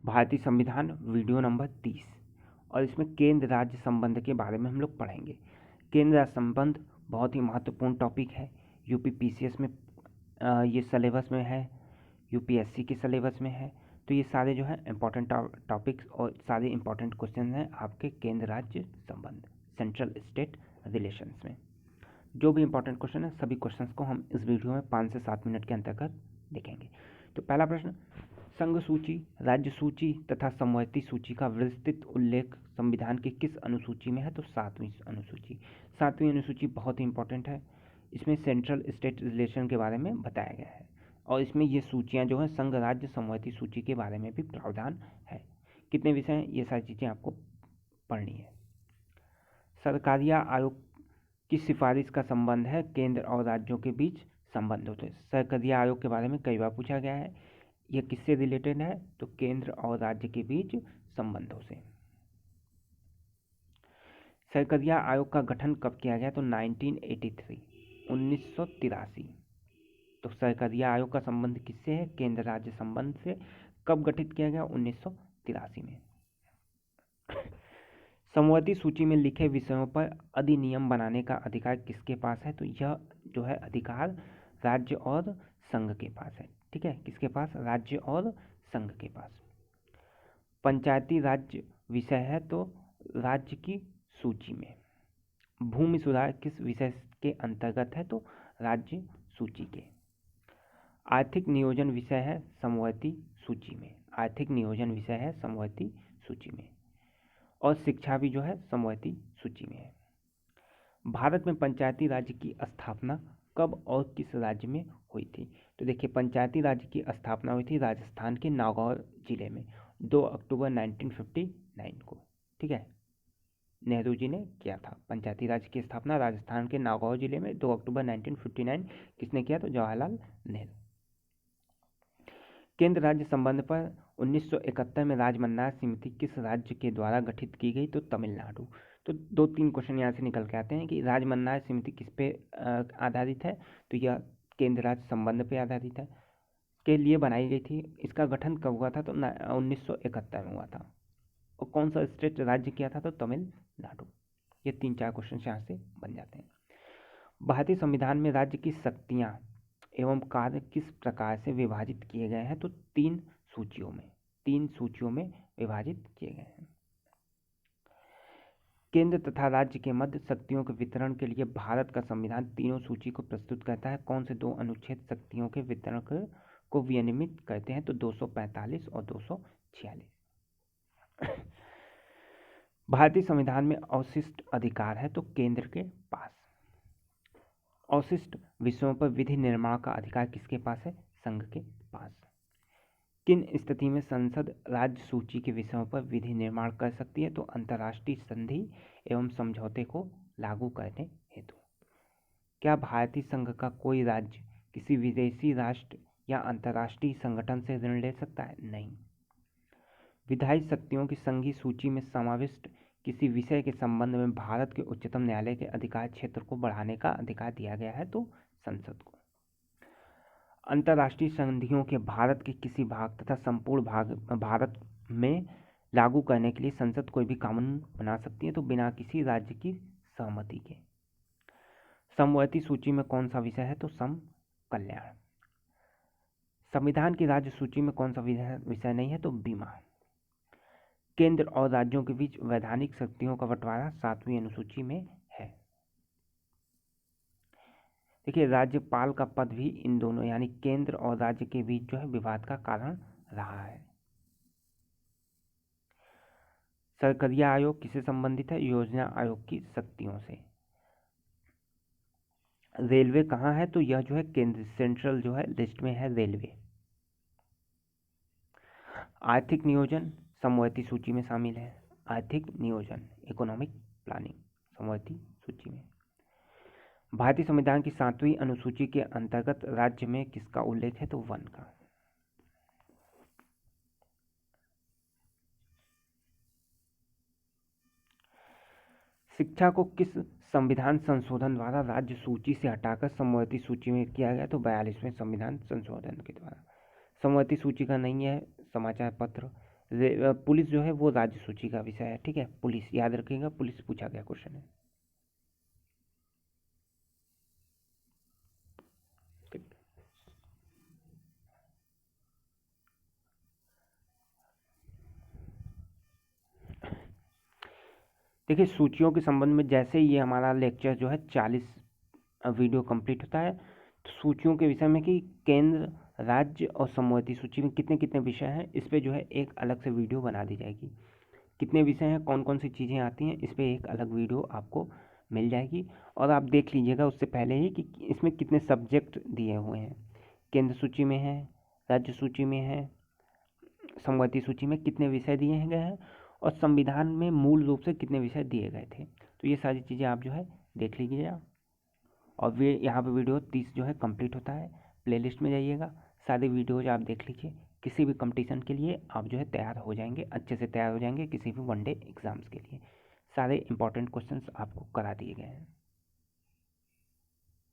भारतीय संविधान video number 30 और इसमें केंद्र राज्य संबंध के बारे में हम लोग पढ़ेंगे। केंद्र राज्य संबंध बहुत ही महत्वपूर्ण टॉपिक है। यूपी पीसीएस में ये सिलेबस में है, यूपीएससी के सिलेबस में है। तो ये सारे जो है इम्पोर्टेंट टॉपिक्स और सारे इम्पोर्टेंट क्वेश्चन हैं आपके केंद्र राज्य संबंध, सेंट्रल स्टेट रिलेशंस में। जो भी इम्पोर्टेंट क्वेश्चन है सभी क्वेश्चंस को हम इस वीडियो में 5 से 7 मिनट के अंतर्गत देखेंगे। तो पहला प्रश्न, संघ सूची, राज्य सूची तथा समवर्ती सूची का विस्तृत उल्लेख संविधान की किस अनुसूची में है? तो 7वीं अनुसूची। 7वीं अनुसूची बहुत ही इंपॉर्टेंट है। इसमें सेंट्रल स्टेट रिलेशन के बारे में बताया गया है और इसमें ये सूचियां जो है संघ राज्य समवर्ती सूची के बारे में भी प्रावधान है। कितने विषय हैं ये सारी चीज़ें आपको पढ़नी है। सरकारिया आयोग की सिफारिश का संबंध है केंद्र और राज्यों के बीच संबंध होते हैं। सरकारिया आयोग के बारे में कई बार पूछा गया है। यह किससे रिलेटेड है? तो केंद्र और राज्य के बीच संबंधों से। सरकारिया आयोग का गठन कब किया गया? तो 1983। तो सरकारिया आयोग का संबंध किससे है? केंद्र राज्य संबंध से। कब गठित किया गया? 1983 में। समवर्ती सूची में लिखे विषयों पर अधिनियम बनाने का अधिकार किसके पास है? तो यह जो है अधिकार राज्य और संघ के पास है। ठीक है, किसके पास? राज्य और संघ के पास। पंचायती राज्य विषय है तो राज्य की सूची में। भूमि सुधार किस विषय के अंतर्गत है? तो राज्य सूची के। आर्थिक नियोजन विषय है समवर्ती सूची में। आर्थिक नियोजन विषय है समवर्ती सूची में। और शिक्षा भी जो है समवर्ती सूची में है। भारत में पंचायती राज्य की स्थापना कब और किस राज्य में हुई थी? तो देखिए, पंचायती राज्य की स्थापना हुई थी राजस्थान के नागौर जिले में 2 अक्टूबर 1959 को। ठीक है, नेहरू जी ने किया था पंचायती राज्य की स्थापना राजस्थान के नागौर जिले में 2 अक्टूबर 1959। किसने किया? तो जवाहरलाल नेहरू। केंद्र राज्य संबंध पर 1971 में राजमन्नार समिति किस राज्य के द्वारा गठित की गई? तो तमिलनाडु। तो 2-3 क्वेश्चन यहाँ से निकल के आते हैं कि राजमन्नार समिति किस पे आधारित है? तो यह केंद्र राज्य संबंध पे आधारित है, के लिए बनाई गई थी। इसका गठन कब हुआ था? तो 1971 में हुआ था। और कौन सा स्टेट राज्य किया था? तो तमिलनाडु। ये 3-4 क्वेश्चन यहाँ से बन जाते हैं। भारतीय संविधान में राज्य की शक्तियाँ एवं कार्य किस प्रकार से विभाजित किए गए हैं? तो 3 सूचियों में विभाजित किए गए हैं। केंद्र तथा राज्य के मध्य शक्तियों के वितरण के लिए भारत का संविधान तीनों सूची को प्रस्तुत करता है। कौन से 2 अनुच्छेद शक्तियों के वितरण को विनियमित करते हैं? तो 245 और 246। भारतीय संविधान में अवशिष्ट अधिकार है तो केंद्र के पास। अवशिष्ट विषयों पर विधि निर्माण का अधिकार किसके पास है? संघ के पास। किन स्थिति में संसद राज्य सूची के विषयों पर विधि निर्माण कर सकती है? तो अंतर्राष्ट्रीय संधि एवं समझौते को लागू करने हेतु। क्या भारतीय संघ का कोई राज्य किसी विदेशी राष्ट्र या अंतर्राष्ट्रीय संगठन से ऋण ले सकता है? नहीं। विधायी शक्तियों की संघीय सूची में समाविष्ट किसी विषय के संबंध में भारत के उच्चतम न्यायालय के अधिकार क्षेत्र को बढ़ाने का अधिकार दिया गया है तो संसद को। अंतर्राष्ट्रीय संधियों के भारत के किसी भाग तथा संपूर्ण भारत में लागू करने के लिए संसद कोई भी कानून बना सकती है तो बिना किसी राज्य की सहमति के। समवर्ती सूची में कौन सा विषय है? तो सम कल्याण। संविधान की राज्य सूची में कौन सा विषय नहीं है? तो बीमा। केंद्र और राज्यों के बीच वैधानिक शक्तियों का बंटवारा 7वीं अनुसूची में है। देखिए, राज्यपाल का पद भी इन दोनों यानी केंद्र और राज्य के बीच जो है विवाद का कारण रहा है। सरकारिया आयोग किससे संबंधित है? योजना आयोग की शक्तियों से। रेलवे कहाँ है? तो यह जो है केंद्र सेंट्रल जो है लिस्ट में है रेलवे। आर्थिक नियोजन समवर्ती सूची में शामिल है। आर्थिक नियोजन, इकोनॉमिक प्लानिंग समवर्ती सूची में। भारतीय संविधान की 7वीं अनुसूची के अंतर्गत राज्य में किसका उल्लेख है? तो वन का। शिक्षा को किस संविधान संशोधन द्वारा राज्य सूची से हटाकर समवर्ती सूची में किया गया? तो 42वें संविधान संशोधन के द्वारा। समवर्ती सूची का नहीं है समाचार पत्र पुलिस जो है वो राज्य सूची का विषय है, ठीक है। पुलिस याद रखिएगा, पुलिस पूछा गया क्वेश्चन है। देखिए सूचियों के संबंध में जैसे ये हमारा लेक्चर जो है 40 वीडियो कंप्लीट होता है, तो सूचियों के विषय में कि केंद्र, राज्य और समवर्ती सूची में कितने कितने विषय हैं, इस पे जो है एक अलग से वीडियो बना दी जाएगी। कितने विषय हैं, कौन कौन सी चीज़ें आती हैं, इस पे एक अलग वीडियो आपको मिल जाएगी। और आप देख लीजिएगा उससे पहले ही कि इसमें कितने सब्जेक्ट दिए हुए हैं, केंद्र सूची में है, राज्य सूची में है, समवर्ती सूची में कितने विषय दिए गए हैं, और संविधान में मूल रूप से कितने विषय दिए गए थे। तो ये सारी चीज़ें आप जो है देख लीजिएगा। और वे यहाँ पे वीडियो 30 जो है कंप्लीट होता है। प्लेलिस्ट में जाइएगा, सारे वीडियोज आप देख लीजिए। किसी भी कंपटीशन के लिए आप जो है तैयार हो जाएंगे, अच्छे से तैयार हो जाएंगे। किसी भी वनडे एग्ज़ाम्स के लिए सारे इंपॉर्टेंट क्वेश्चंस आपको करा दिए गए हैं।